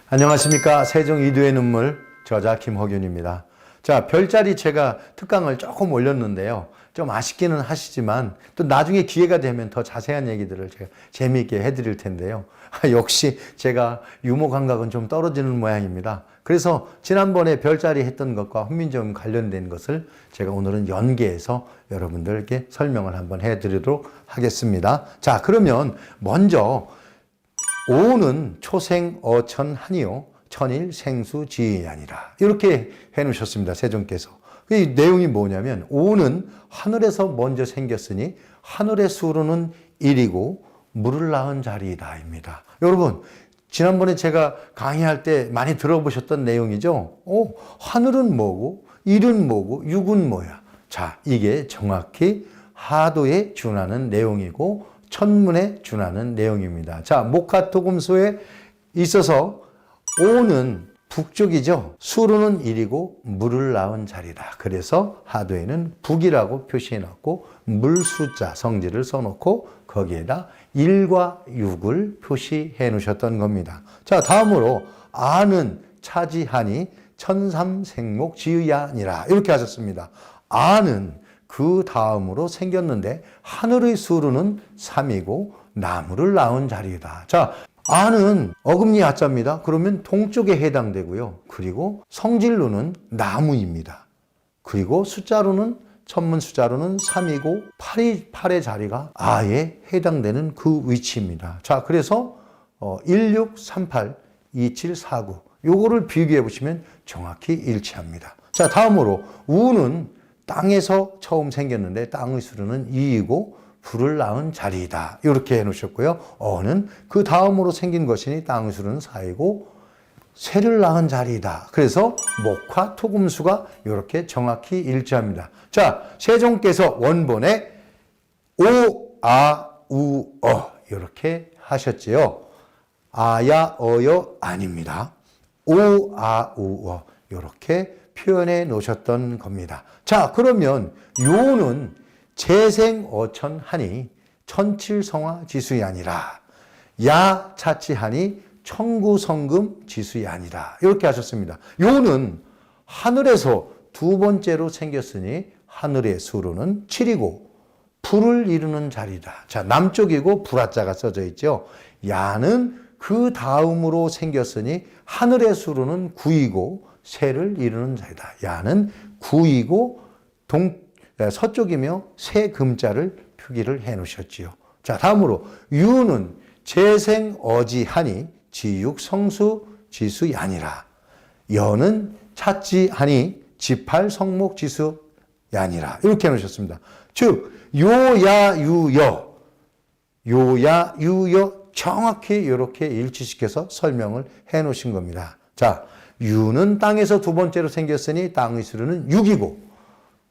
안녕하십니까. 세종 이도의 눈물 저자 김호균입니다. 자, 별자리 제가 특강을 조금 올렸는데요. 좀 아쉽기는 하시지만 또 나중에 기회가 되면 더 자세한 얘기들을 제가 재미있게 해드릴 텐데요. 역시 제가 유머 감각은 좀 떨어지는 모양입니다. 그래서 지난번에 별자리 했던 것과 훈민정음 관련된 것을 제가 오늘은 연계해서 여러분들께 설명을 한번 해드리도록 하겠습니다. 자, 그러면 먼저 오는 초생 어천하니요 천일 생수지이아니라 이렇게 해놓으셨습니다. 세종께서. 이 내용이 뭐냐면 오는 하늘에서 먼저 생겼으니 하늘의 수로는 일이고 물을 낳은 자리이다입니다. 여러분 지난번에 제가 강의할 때 많이 들어보셨던 내용이죠. 하늘은 뭐고 일은 뭐고 육은 뭐야. 자, 이게 정확히 하도에 준하는 내용이고 천문에 준하는 내용입니다. 자, 목화토금소에 있어서 오는 북쪽이죠. 수로는 일이고 물을 낳은 자리다. 그래서 하도에는 북이라고 표시해놨고 물수자 성질을 써놓고 거기에다 1과 6을 표시해 놓으셨던 겁니다. 자, 다음으로 아는 차지하니 천삼생목 지의아니라 이렇게 하셨습니다. 아는 그 다음으로 생겼는데 하늘의 수로는 3이고 나무를 낳은 자리이다. 자, 아는 어금니 아자입니다. 그러면 동쪽에 해당되고요. 그리고 성질로는 나무입니다. 그리고 숫자로는 천문 숫자로는 3이고 8의 자리가 아에 해당되는 그 위치입니다. 자, 그래서 1638, 2749 요거를 비교해 보시면 정확히 일치합니다. 자, 다음으로 우는 땅에서 처음 생겼는데 땅의 수로는 2이고 불을 낳은 자리이다. 이렇게 해놓으셨고요. 어는 그 다음으로 생긴 것이니 땅의 수로는 4이고 새를 낳은 자리이다. 그래서 목화 토금수가 이렇게 정확히 일치합니다. 자, 세종께서 원본에 오, 아, 우, 어 이렇게 하셨지요. 아야, 어여 아닙니다. 오, 아, 우, 어 이렇게 표현해 놓으셨던 겁니다. 자, 그러면 요는 재생어천하니 천칠성화 지수이 아니라 야 차치하니 천구성금 지수이 아니라 이렇게 하셨습니다. 요는 하늘에서 두 번째로 생겼으니 하늘의 수로는 7이고 불을 이루는 자리다. 자, 남쪽이고 불화자가 써져 있죠. 야는 그 다음으로 생겼으니 하늘의 수로는 9이고 새를 이루는 자리다. 야는 9이고 서쪽이며 새 금자를 표기를 해 놓으셨지요. 자, 다음으로 유는 재생어지하니 지육성수 지수이 아니라 여는 찾지하니 지팔성목 지수이 아니라 이렇게 해 놓으셨습니다. 즉 요야유여 정확히 이렇게 일치시켜서 설명을 해 놓으신 겁니다. 자, 유는 땅에서 두 번째로 생겼으니 땅의 수로는 6이고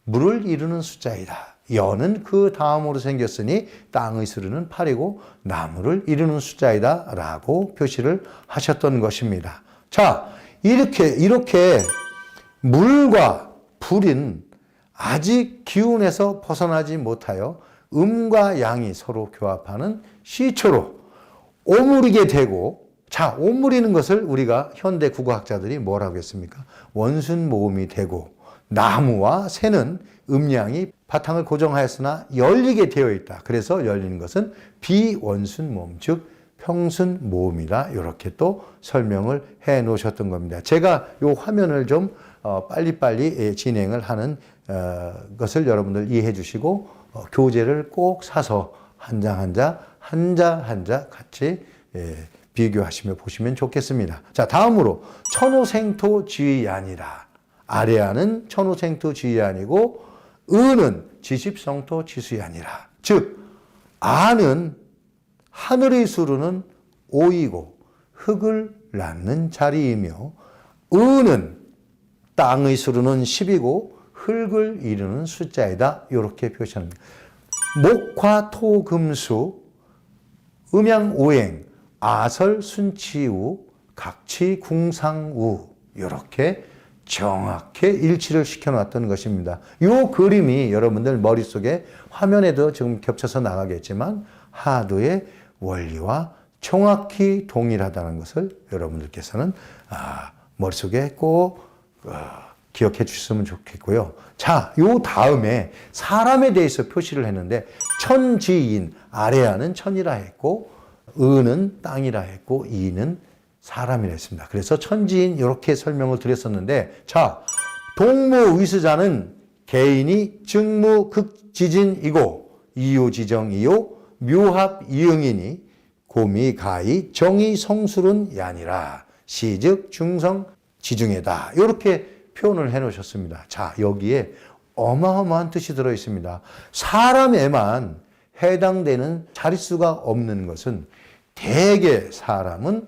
물을 이루는 숫자이다. 여는 그 다음으로 생겼으니 땅의 수로는 8이고 나무를 이루는 숫자이다 라고 표시를 하셨던 것입니다. 자, 이렇게 물과 불은 아직 기운에서 벗어나지 못하여 음과 양이 서로 교합하는 시초로 오므리게 되고, 자, 오므리는 것을 우리가 현대 국어학자들이 뭐라고 했습니까? 원순 모음이 되고 나무와 새는 음양이 바탕을 고정하였으나 열리게 되어 있다. 그래서 열리는 것은 비원순 모음, 즉 평순 모음이다. 이렇게 또 설명을 해 놓으셨던 겁니다. 제가 이 화면을 좀 빨리빨리 진행을 하는 것을 여러분들 이해해 주시고 교재를 꼭 사서 한 장 한 장 같이 비교하시며 보시면 좋겠습니다. 자, 다음으로 천호생토지의아니라. 아래아는 천호생토지의아니고 은은 지십성토지수이아니라. 즉 아는 하늘의 수로는 5이고 흙을 낳는 자리이며 은은 땅의 수로는 10이고 흙을 이루는 숫자이다. 이렇게 표시합니다. 목화토금수 음양오행 아설순치우 각치궁상우 이렇게 정확히 일치를 시켜놨던 것입니다. 이 그림이 여러분들 머릿속에 화면에도 지금 겹쳐서 나가겠지만 하도의 원리와 정확히 동일하다는 것을 여러분들께서는 머릿속에 꼭 기억해 주셨으면 좋겠고요. 자, 요 다음에 사람에 대해서 표시를 했는데 천지인, 아래하는 천이라 했고 은은 땅이라 했고 이는 사람이라 했습니다. 그래서 천지인 이렇게 설명을 드렸었는데 자, 동무위수자는 개인이 증무극지진이고 이유지정이요 묘합이응이니 고미 가히 정의 성술은 야니라 시즉 중성 지중해다. 이렇게 표현을 해 놓으셨습니다. 자, 여기에 어마어마한 뜻이 들어 있습니다. 사람에만 해당되는 자릿수가 없는 것은 대개 사람은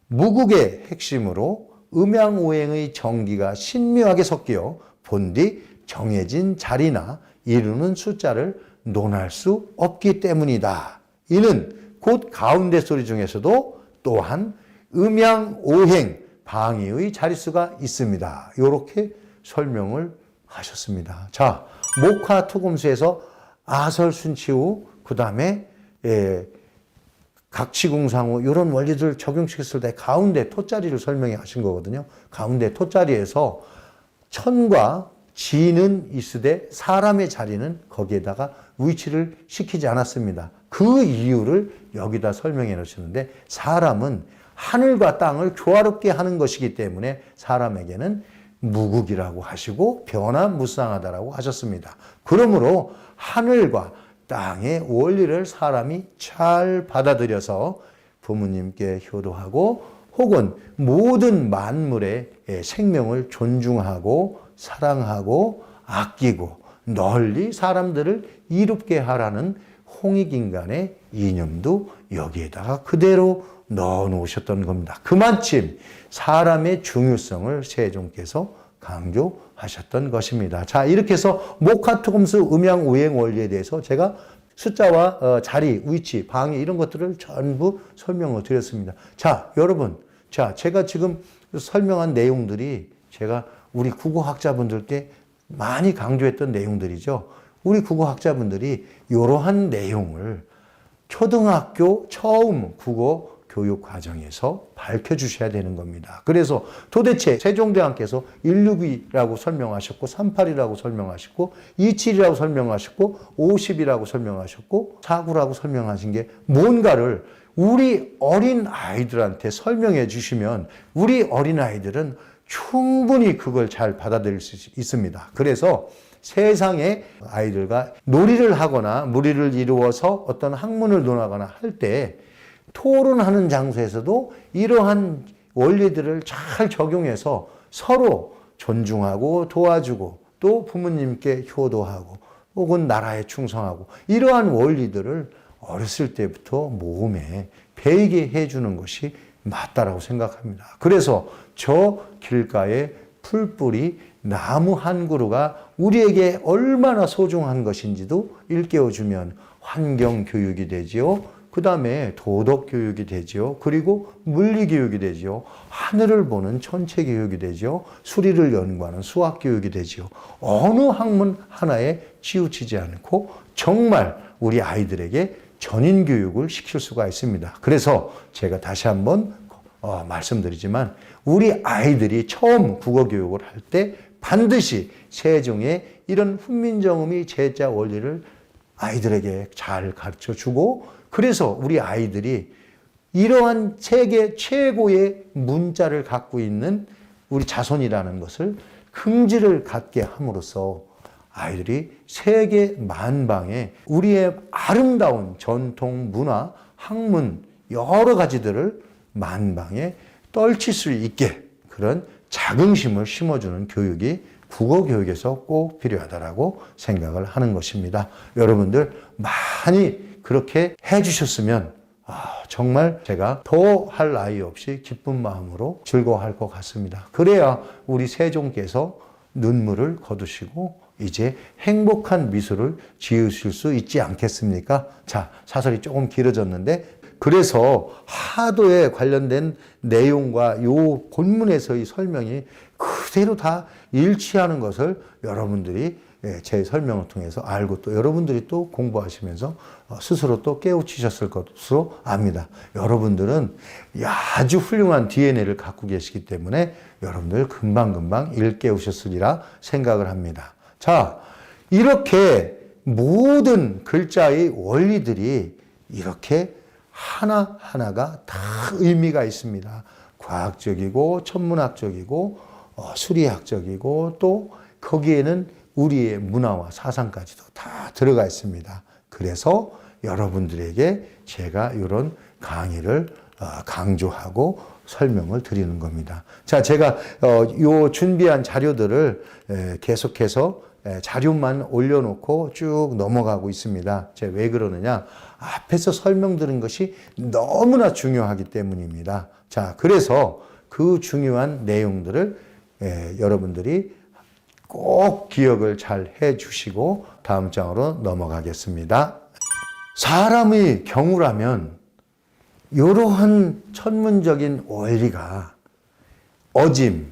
무국의 핵심으로 음양오행의 정기가 신묘하게 섞여 본디 정해진 자리나 이루는 숫자를 논할 수 없기 때문이다. 이는 곧 가운데 소리 중에서도 또한 음양오행 방위의 자릿수가 있습니다. 이렇게 설명을 하셨습니다. 자, 목화투금수에서 아설순치후 그 다음에 각치궁상후 이런 원리들 적용시켰을 때 가운데 토자리를 설명해 하신 거거든요. 가운데 토자리에서 천과 지는 있으되 사람의 자리는 거기에다가 위치를 시키지 않았습니다. 그 이유를 여기다 설명해 놓으시는데 사람은 하늘과 땅을 조화롭게 하는 것이기 때문에 사람에게는 무국이라고 하시고 변화무쌍하다라고 하셨습니다. 그러므로 하늘과 땅의 원리를 사람이 잘 받아들여서 부모님께 효도하고 혹은 모든 만물의 생명을 존중하고 사랑하고 아끼고 널리 사람들을 이롭게 하라는 홍익인간의 이념도 여기에다가 그대로 넣어 놓으셨던 겁니다. 그만큼 사람의 중요성을 세종께서 강조하셨던 것입니다. 자, 이렇게 해서 목화토금수 음양오행 원리에 대해서 제가 숫자와 자리, 위치, 방위 이런 것들을 전부 설명을 드렸습니다. 자, 여러분, 자, 제가 지금 설명한 내용들이 제가 우리 국어학자분들께 많이 강조했던 내용들이죠. 우리 국어학자분들이 이러한 내용을 초등학교 처음 국어 교육 과정에서 밝혀주셔야 되는 겁니다. 그래서 도대체 세종대왕께서 162라고 설명하셨고 38이라고 설명하셨고 27이라고 설명하셨고 50이라고 설명하셨고 49라고 설명하신 게 뭔가를 우리 어린 아이들한테 설명해 주시면 우리 어린 아이들은 충분히 그걸 잘 받아들일 수 있습니다. 그래서 세상에 아이들과 놀이를 하거나 무리를 이루어서 어떤 학문을 논하거나 할 때 토론하는 장소에서도 이러한 원리들을 잘 적용해서 서로 존중하고 도와주고 또 부모님께 효도하고 혹은 나라에 충성하고 이러한 원리들을 어렸을 때부터 몸에 배이게 해주는 것이 맞다라고 생각합니다. 그래서 저 길가의 풀뿌리 나무 한 그루가 우리에게 얼마나 소중한 것인지도 일깨워주면 환경교육이 되지요. 그 다음에 도덕교육이 되지요. 그리고 물리교육이 되지요. 하늘을 보는 천체교육이 되지요. 수리를 연구하는 수학교육이 되지요. 어느 학문 하나에 치우치지 않고 정말 우리 아이들에게 전인교육을 시킬 수가 있습니다. 그래서 제가 다시 한번 말씀드리지만 우리 아이들이 처음 국어교육을 할 때 반드시 세종의 이런 훈민정음이 제자 원리를 아이들에게 잘 가르쳐주고 그래서 우리 아이들이 이러한 세계 최고의 문자를 갖고 있는 우리 자손이라는 것을 긍지를 갖게 함으로써 아이들이 세계 만방에 우리의 아름다운 전통, 문화, 학문 여러 가지들을 만방에 떨칠 수 있게 그런 자긍심을 심어주는 교육이 국어교육에서 꼭 필요하다라고 생각을 하는 것입니다. 여러분들 많이 그렇게 해주셨으면 정말 제가 더 할 나위 없이 기쁜 마음으로 즐거워할 것 같습니다. 그래야 우리 세종께서 눈물을 거두시고 이제 행복한 미소를 지으실 수 있지 않겠습니까? 자, 사설이 조금 길어졌는데 그래서 하도에 관련된 내용과 요 본문에서의 설명이 그대로 다 일치하는 것을 여러분들이 제 설명을 통해서 알고 또 여러분들이 또 공부하시면서 스스로 또 깨우치셨을 것으로 압니다. 여러분들은 아주 훌륭한 DNA를 갖고 계시기 때문에 여러분들 금방금방 일깨우셨으리라 생각을 합니다. 자, 이렇게 모든 글자의 원리들이 이렇게 하나하나가 다 의미가 있습니다. 과학적이고 천문학적이고 수리학적이고 또 거기에는 우리의 문화와 사상까지도 다 들어가 있습니다. 그래서 여러분들에게 제가 이런 강의를 강조하고 설명을 드리는 겁니다. 자, 제가 요 준비한 자료들을 계속해서 자료만 올려놓고 쭉 넘어가고 있습니다. 제가 왜 그러느냐? 앞에서 설명드린 것이 너무나 중요하기 때문입니다. 자, 그래서 그 중요한 내용들을 여러분들이 꼭 기억을 잘 해주시고 다음 장으로 넘어가겠습니다. 사람의 경우라면 이러한 천문적인 원리가 어짐,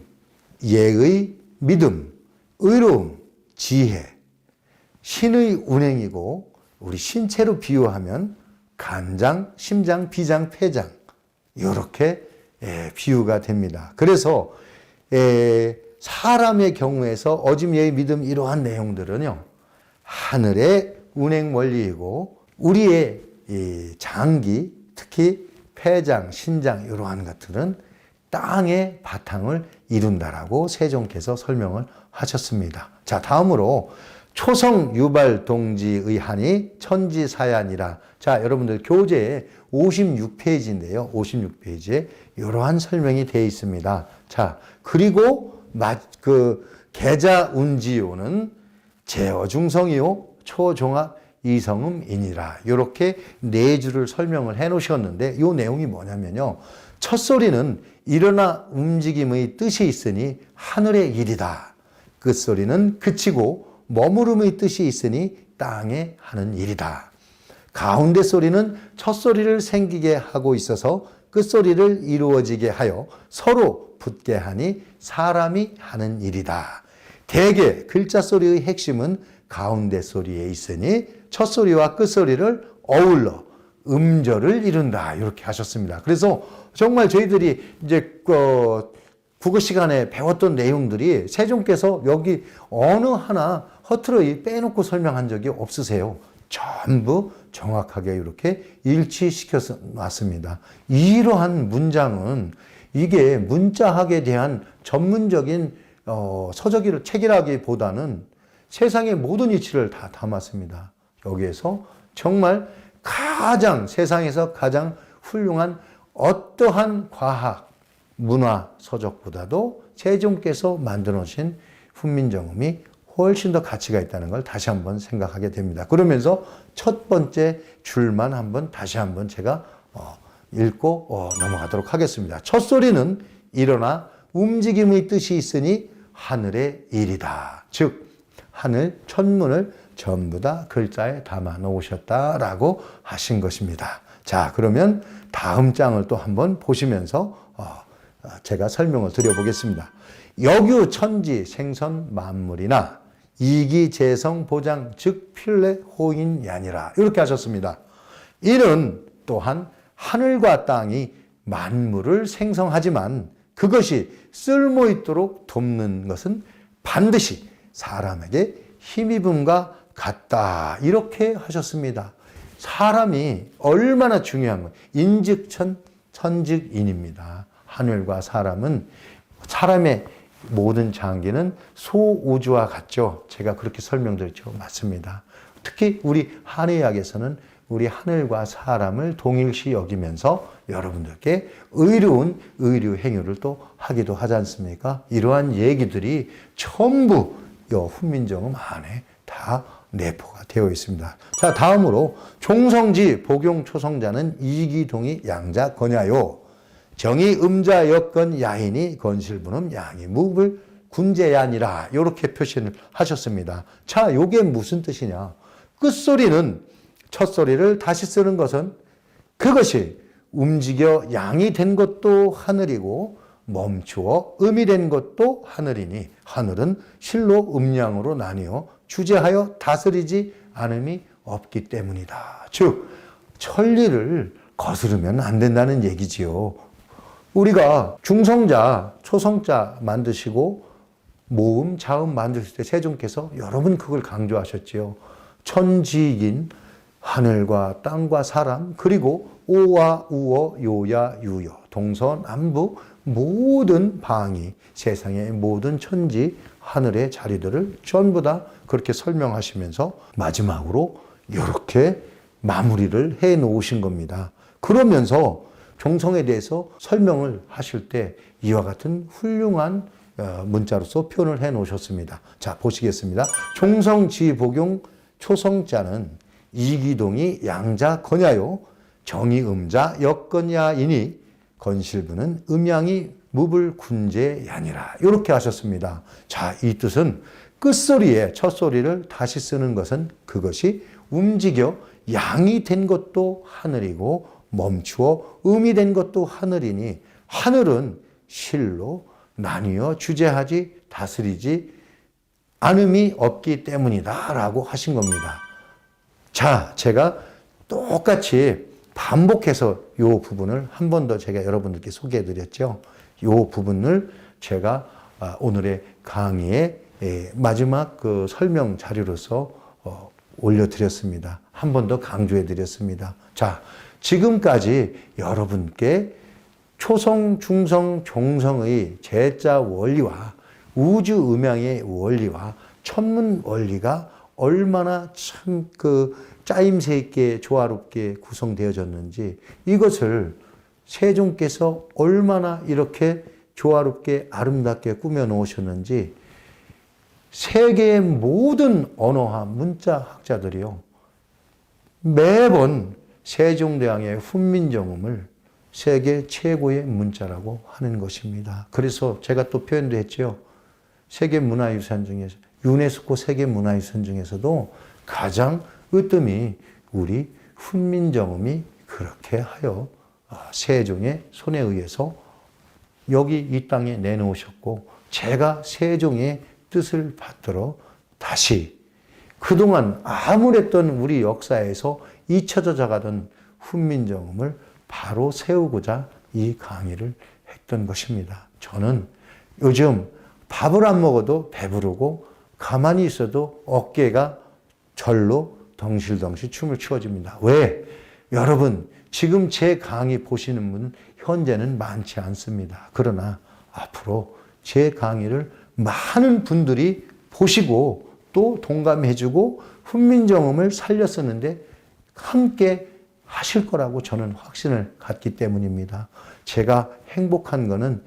예의, 믿음, 의로움, 지혜, 신의 운행이고 우리 신체로 비유하면 간장, 심장, 비장, 폐장 이렇게 비유가 됩니다. 그래서 사람의 경우에서 어짐, 예의, 믿음 이러한 내용들은요 하늘의 운행 원리이고 우리의 장기, 특히 폐장, 신장 이러한 것들은 땅의 바탕을 이룬다라고 세종께서 설명을 하셨습니다. 자, 다음으로 초성 유발 동지의 한이 천지사야니라. 자, 여러분들 교재에 56페이지인데요. 56페이지에 이러한 설명이 되어 있습니다. 자, 그리고 계자운지요는 제어중성이요 초종합 이성음이니라. 이렇게 네 줄을 설명을 해 놓으셨는데 이 내용이 뭐냐면요. 첫 소리는 일어나 움직임의 뜻이 있으니 하늘의 일이다. 끝소리는 그치고 머무름의 뜻이 있으니 땅에 하는 일이다. 가운데 소리는 첫 소리를 생기게 하고 있어서 끝소리를 이루어지게 하여 서로 붙게 하니 사람이 하는 일이다. 대개 글자 소리의 핵심은 가운데 소리에 있으니 첫 소리와 끝 소리를 어울러 음절을 이룬다. 이렇게 하셨습니다. 그래서 정말 저희들이 이제 국어 시간에 배웠던 내용들이 세종께서 여기 어느 하나 허투루 빼놓고 설명한 적이 없으세요. 전부 정확하게 이렇게 일치시켜서 놨습니다. 이러한 문장은 이게 문자학에 대한 전문적인 서적이를 책이라기보다는 세상의 모든 이치를 다 담았습니다. 여기에서 정말 세상에서 가장 훌륭한 어떠한 과학, 문화 서적보다도 세종께서 만들어 놓으신 훈민정음이 훨씬 더 가치가 있다는 걸 다시 한번 생각하게 됩니다. 그러면서 첫 번째 줄만 한번 다시 한번 제가 읽고 넘어가도록 하겠습니다. 첫 소리는 일어나 움직임의 뜻이 있으니 하늘의 일이다. 즉 하늘 천문을 전부 다 글자에 담아 놓으셨다라고 하신 것입니다. 자, 그러면 다음 장을 또 한번 보시면서 제가 설명을 드려보겠습니다. 역유 천지 생선 만물이나 이기 재성 보장 즉 필레 호인 야니라 이렇게 하셨습니다. 이는 또한 하늘과 땅이 만물을 생성하지만 그것이 쓸모 있도록 돕는 것은 반드시 사람에게 힘입음과 같다 이렇게 하셨습니다. 사람이 얼마나 중요한 거 인즉천 천즉인입니다. 하늘과 사람은 사람의 모든 장기는 소우주와 같죠. 제가 그렇게 설명드렸죠. 맞습니다. 특히 우리 한의학에서는 우리 하늘과 사람을 동일시 여기면서 여러분들께 의로운 의료 행위를 또 하기도 하지 않습니까? 이러한 얘기들이 전부 훈민정음 안에 다 내포가 되어 있습니다. 자, 다음으로 종성지 복용초성자는 이기동이 양자 거냐요. 정이 음자 여건 야인이 건실분음 양이 무불 군제야니라 이렇게 표시를 하셨습니다. 자, 이게 무슨 뜻이냐? 끝소리는 첫 소리를 다시 쓰는 것은 그것이 움직여 양이 된 것도 하늘이고 멈추어 음이 된 것도 하늘이니 하늘은 실로 음양으로 나뉘어 주재하여 다스리지 않음이 없기 때문이다. 즉 천리를 거스르면 안 된다는 얘기지요. 우리가 중성자, 초성자 만드시고 모음, 자음 만드실 때 세종께서 여러 번 그걸 강조하셨지요. 천지인, 하늘과 땅과 사람, 그리고 오와 우어, 요야, 유여, 동서남북 모든 방위, 세상의 모든 천지, 하늘의 자리들을 전부 다 그렇게 설명하시면서 마지막으로 이렇게 마무리를 해 놓으신 겁니다. 그러면서 종성에 대해서 설명을 하실 때 이와 같은 훌륭한 문자로서 표현을 해 놓으셨습니다. 자, 보시겠습니다. 종성지복용 초성자는 이기동이 양자 건야요 정이 음자 역건야이니 건실부는 음양이 무불군제야니라. 이렇게 하셨습니다. 자, 이 뜻은 끝소리에 첫소리를 다시 쓰는 것은 그것이 움직여 양이 된 것도 하늘이고 멈추어 음이 된 것도 하늘이니 하늘은 실로 나뉘어 주재하지 다스리지 않음이 없기 때문이다 라고 하신 겁니다. 자, 제가 똑같이 반복해서 이 부분을 한 번 더 제가 여러분들께 소개해 드렸죠. 이 부분을 제가 오늘의 강의의 마지막 그 설명 자료로서 올려드렸습니다. 한 번 더 강조해 드렸습니다. 자, 지금까지 여러분께 초성, 중성, 종성의 제자 원리와 우주 음양의 원리와 천문 원리가 얼마나 참 그 짜임새 있게 조화롭게 구성되어졌는지, 이것을 세종께서 얼마나 이렇게 조화롭게 아름답게 꾸며 놓으셨는지 세계의 모든 언어학 문자학자들이요 매번 세종대왕의 훈민정음을 세계 최고의 문자라고 하는 것입니다. 그래서 제가 또 표현도 했죠. 세계문화유산 중에서, 유네스코 세계문화유산 중에서도 가장 으뜸이 우리 훈민정음이 그렇게 하여 세종의 손에 의해서 여기 이 땅에 내놓으셨고, 제가 세종의 뜻을 받들어 다시 그동안 암울했던 우리 역사에서 잊혀져 가던 훈민정음을 바로 세우고자 이 강의를 했던 것입니다. 저는 요즘 밥을 안 먹어도 배부르고 가만히 있어도 어깨가 절로 덩실덩실 춤을 추어집니다. 왜? 여러분, 지금 제 강의 보시는 분은 현재는 많지 않습니다. 그러나 앞으로 제 강의를 많은 분들이 보시고 또 동감해주고 훈민정음을 살렸었는데 함께 하실 거라고 저는 확신을 갖기 때문입니다. 제가 행복한 거는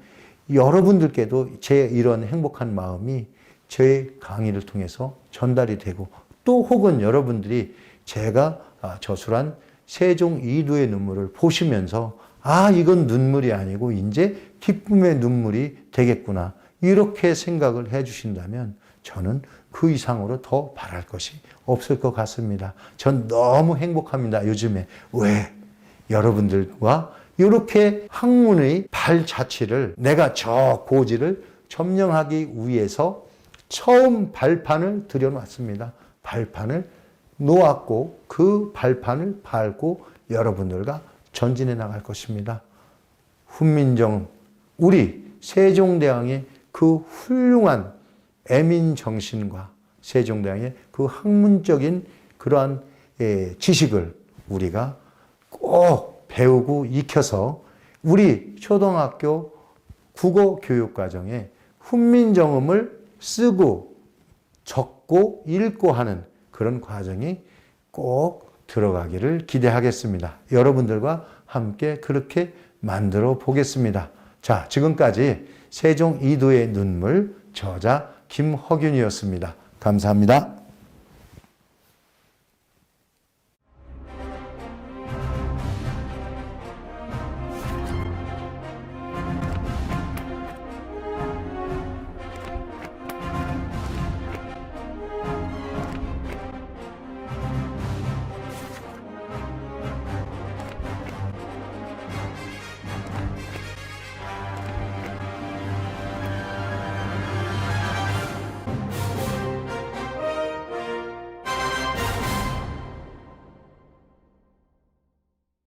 여러분들께도 제 이런 행복한 마음이 제 강의를 통해서 전달이 되고, 또 혹은 여러분들이 제가 저술한 세종 이도의 눈물을 보시면서 이건 눈물이 아니고 이제 기쁨의 눈물이 되겠구나, 이렇게 생각을 해 주신다면 저는 그 이상으로 더 바랄 것이 없을 것 같습니다. 전 너무 행복합니다, 요즘에. 왜? 여러분들과 이렇게 학문의 발자취를, 내가 저 고지를 점령하기 위해서 처음 발판을 들여놨습니다. 발판을 놓았고 그 발판을 밟고 여러분들과 전진해 나갈 것입니다. 훈민정음, 우리 세종대왕의 그 훌륭한 애민정신과 세종대왕의 그 학문적인 그러한 지식을 우리가 꼭 배우고 익혀서 우리 초등학교 국어교육과정에 훈민정음을 쓰고 적고 읽고 하는 그런 과정이 꼭 들어가기를 기대하겠습니다. 여러분들과 함께 그렇게 만들어 보겠습니다. 자, 지금까지 세종 이도의 눈물, 저자 김허균이었습니다. 감사합니다.